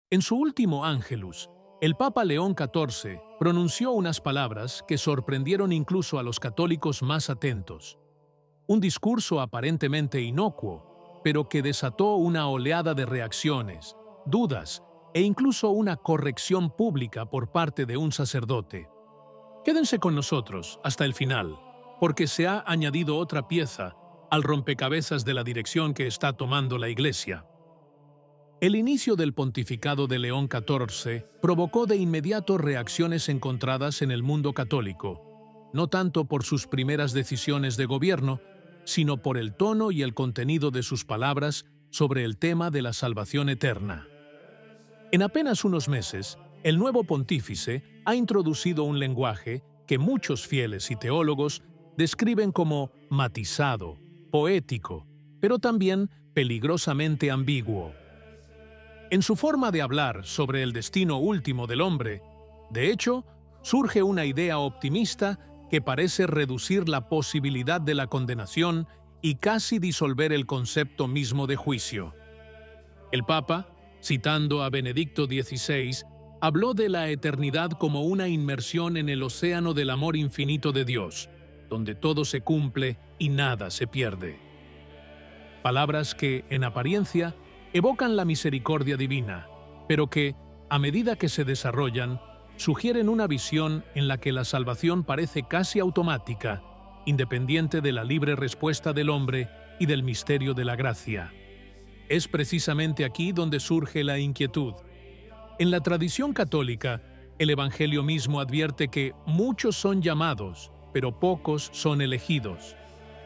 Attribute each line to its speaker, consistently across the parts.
Speaker 1: En su último Ángelus, el Papa León XIV pronunció unas palabras que sorprendieron incluso a los católicos más atentos. Un discurso aparentemente inocuo, pero que desató una oleada de reacciones, dudas e incluso una corrección pública por parte de un sacerdote. Quédense con nosotros hasta el final, porque se ha añadido otra pieza al rompecabezas de la dirección que está tomando la Iglesia. El inicio del pontificado de León XIV provocó de inmediato reacciones encontradas en el mundo católico, no tanto por sus primeras decisiones de gobierno, sino por el tono y el contenido de sus palabras sobre el tema de la salvación eterna. En apenas unos meses, el nuevo pontífice ha introducido un lenguaje que muchos fieles y teólogos describen como matizado, poético, pero también peligrosamente ambiguo. En su forma de hablar sobre el destino último del hombre, de hecho, surge una idea optimista que parece reducir la posibilidad de la condenación y casi disolver el concepto mismo de juicio. El Papa, citando a Benedicto XVI, habló de la eternidad como una inmersión en el océano del amor infinito de Dios, donde todo se cumple y nada se pierde. Palabras que, en apariencia, evocan la misericordia divina, pero que, a medida que se desarrollan, sugieren una visión en la que la salvación parece casi automática, independiente de la libre respuesta del hombre y del misterio de la gracia. Es precisamente aquí donde surge la inquietud. En la tradición católica, el Evangelio mismo advierte que muchos son llamados, pero pocos son elegidos.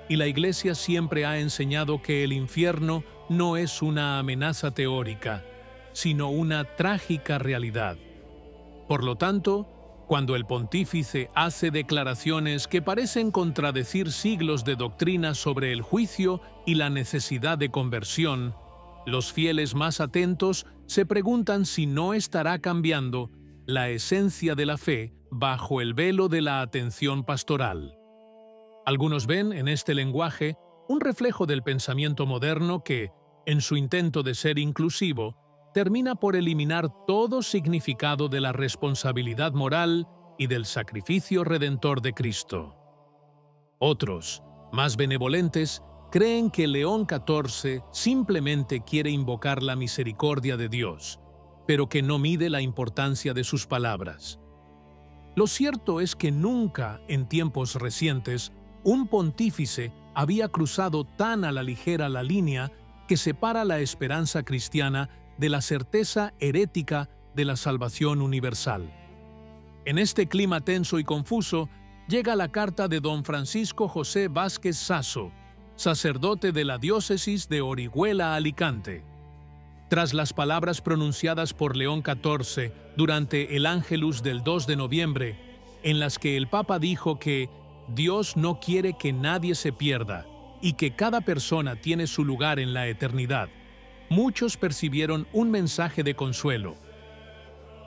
Speaker 1: Y la Iglesia siempre ha enseñado que el infierno no es una amenaza teórica, sino una trágica realidad. Por lo tanto, cuando el pontífice hace declaraciones que parecen contradecir siglos de doctrina sobre el juicio y la necesidad de conversión, los fieles más atentos se preguntan si no estará cambiando la esencia de la fe bajo el velo de la atención pastoral. Algunos ven en este lenguaje un reflejo del pensamiento moderno que, en su intento de ser inclusivo, termina por eliminar todo significado de la responsabilidad moral y del sacrificio redentor de Cristo. Otros, más benevolentes, creen que León XIV simplemente quiere invocar la misericordia de Dios, pero que no mide la importancia de sus palabras. Lo cierto es que nunca, en tiempos recientes, un pontífice había cruzado tan a la ligera la línea que separa la esperanza cristiana de la certeza herética de la salvación universal. En este clima tenso y confuso, llega la carta de don Francisco José Vázquez Sasso, sacerdote de la diócesis de Orihuela, Alicante. Tras las palabras pronunciadas por León XIV durante el Ángelus del 2 de noviembre, en las que el Papa dijo que Dios no quiere que nadie se pierda y que cada persona tiene su lugar en la eternidad, muchos percibieron un mensaje de consuelo.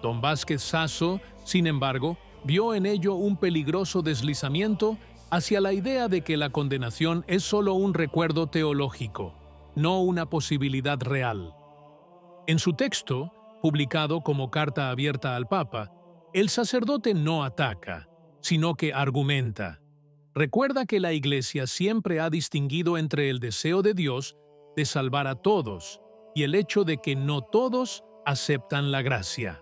Speaker 1: Don Vázquez Sasso, sin embargo, vio en ello un peligroso deslizamiento hacia la idea de que la condenación es solo un recuerdo teológico, no una posibilidad real. En su texto, publicado como carta abierta al Papa, el sacerdote no ataca, sino que argumenta. Recuerda que la Iglesia siempre ha distinguido entre el deseo de Dios de salvar a todos y el hecho de que no todos aceptan la gracia.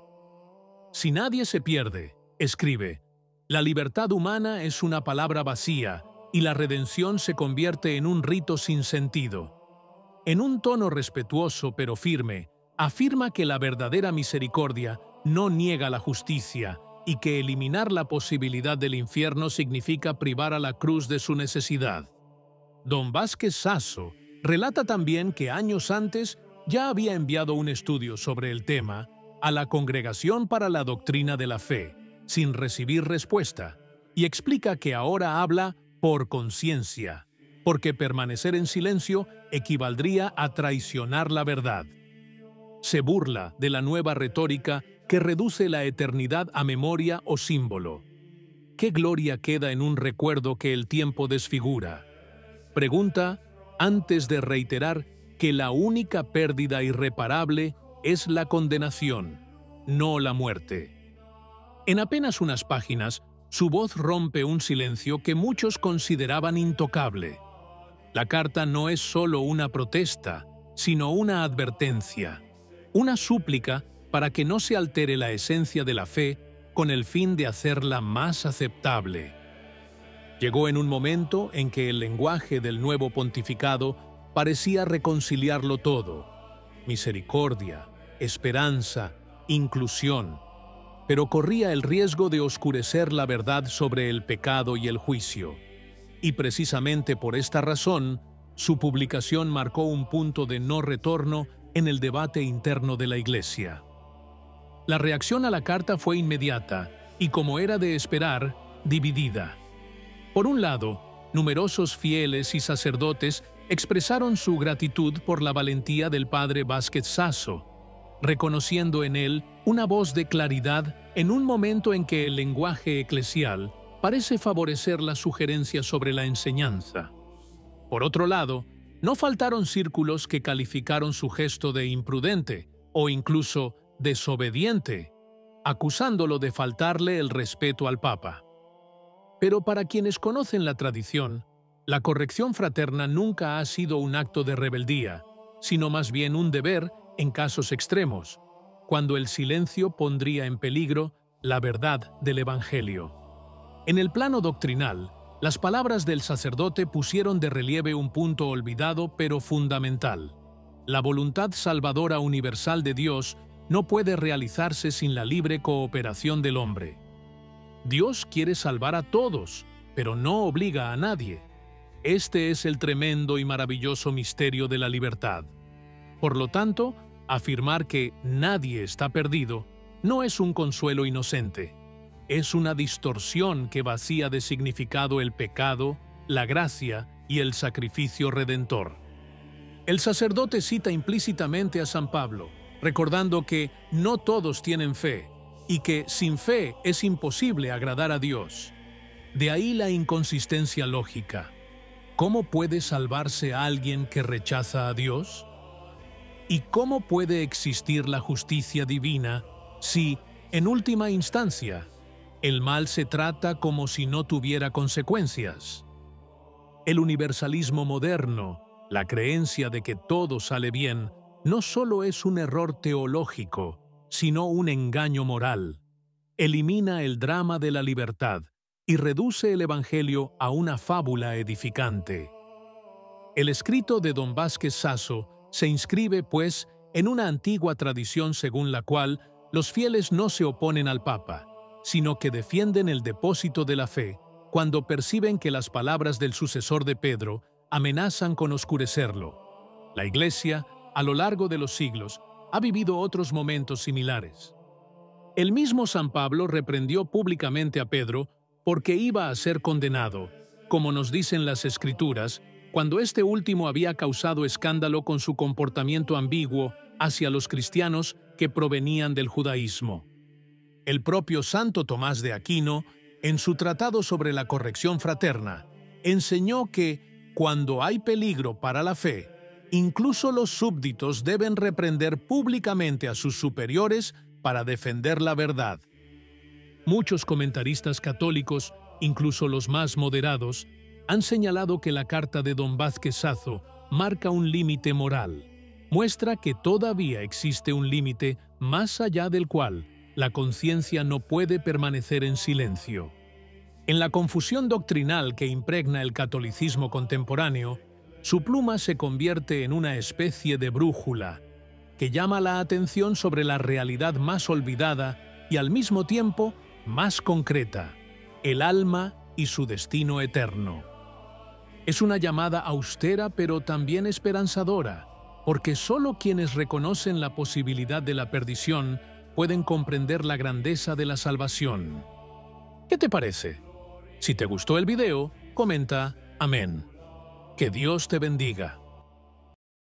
Speaker 1: Si nadie se pierde, escribe, la libertad humana es una palabra vacía y la redención se convierte en un rito sin sentido. En un tono respetuoso pero firme, afirma que la verdadera misericordia no niega la justicia y que eliminar la posibilidad del infierno significa privar a la cruz de su necesidad. Don Vázquez Sasso relata también que años antes ya había enviado un estudio sobre el tema a la Congregación para la Doctrina de la Fe, sin recibir respuesta, y explica que ahora habla por conciencia, porque permanecer en silencio equivaldría a traicionar la verdad. Se burla de la nueva retórica que reduce la eternidad a memoria o símbolo. ¿Qué gloria queda en un recuerdo que el tiempo desfigura? Pregunta antes de reiterar que la única pérdida irreparable es la condenación, no la muerte. En apenas unas páginas, su voz rompe un silencio que muchos consideraban intocable. La carta no es solo una protesta, sino una advertencia, una súplica para que no se altere la esencia de la fe con el fin de hacerla más aceptable. Llegó en un momento en que el lenguaje del nuevo pontificado parecía reconciliarlo todo: misericordia, esperanza, inclusión, pero corría el riesgo de oscurecer la verdad sobre el pecado y el juicio. Y precisamente por esta razón, su publicación marcó un punto de no retorno en el debate interno de la Iglesia. La reacción a la carta fue inmediata y, como era de esperar, dividida. Por un lado, numerosos fieles y sacerdotes expresaron su gratitud por la valentía del padre Vázquez Sasso, reconociendo en él una voz de claridad en un momento en que el lenguaje eclesial parece favorecer las sugerencias sobre la enseñanza. Por otro lado, no faltaron círculos que calificaron su gesto de imprudente o incluso desobediente, acusándolo de faltarle el respeto al Papa. Pero para quienes conocen la tradición, la corrección fraterna nunca ha sido un acto de rebeldía, sino más bien un deber en casos extremos, cuando el silencio pondría en peligro la verdad del Evangelio. En el plano doctrinal, las palabras del sacerdote pusieron de relieve un punto olvidado pero fundamental. La voluntad salvadora universal de Dios no puede realizarse sin la libre cooperación del hombre. Dios quiere salvar a todos, pero no obliga a nadie. Este es el tremendo y maravilloso misterio de la libertad. Por lo tanto, afirmar que nadie está perdido no es un consuelo inocente. Es una distorsión que vacía de significado el pecado, la gracia y el sacrificio redentor. El sacerdote cita implícitamente a San Pablo, recordando que no todos tienen fe y que sin fe es imposible agradar a Dios. De ahí la inconsistencia lógica. ¿Cómo puede salvarse a alguien que rechaza a Dios? ¿Y cómo puede existir la justicia divina si, en última instancia, el mal se trata como si no tuviera consecuencias? El universalismo moderno, la creencia de que todo sale bien, no solo es un error teológico, sino un engaño moral. Elimina el drama de la libertad y reduce el Evangelio a una fábula edificante. El escrito de don Vázquez Sasso se inscribe, pues, en una antigua tradición según la cual los fieles no se oponen al Papa, sino que defienden el depósito de la fe cuando perciben que las palabras del sucesor de Pedro amenazan con oscurecerlo. La Iglesia, a lo largo de los siglos, ha vivido otros momentos similares. El mismo San Pablo reprendió públicamente a Pedro porque iba a ser condenado, como nos dicen las Escrituras, cuando este último había causado escándalo con su comportamiento ambiguo hacia los cristianos que provenían del judaísmo. El propio Santo Tomás de Aquino, en su tratado sobre la corrección fraterna, enseñó que, cuando hay peligro para la fe, incluso los súbditos deben reprender públicamente a sus superiores para defender la verdad. Muchos comentaristas católicos, incluso los más moderados, han señalado que la carta de don Vázquez Sasso marca un límite moral. Muestra que todavía existe un límite más allá del cual la conciencia no puede permanecer en silencio. En la confusión doctrinal que impregna el catolicismo contemporáneo, su pluma se convierte en una especie de brújula que llama la atención sobre la realidad más olvidada y al mismo tiempo más concreta, el alma y su destino eterno. Es una llamada austera pero también esperanzadora, porque solo quienes reconocen la posibilidad de la perdición pueden comprender la grandeza de la salvación. ¿Qué te parece? Si te gustó el video, comenta amén. Que Dios te bendiga.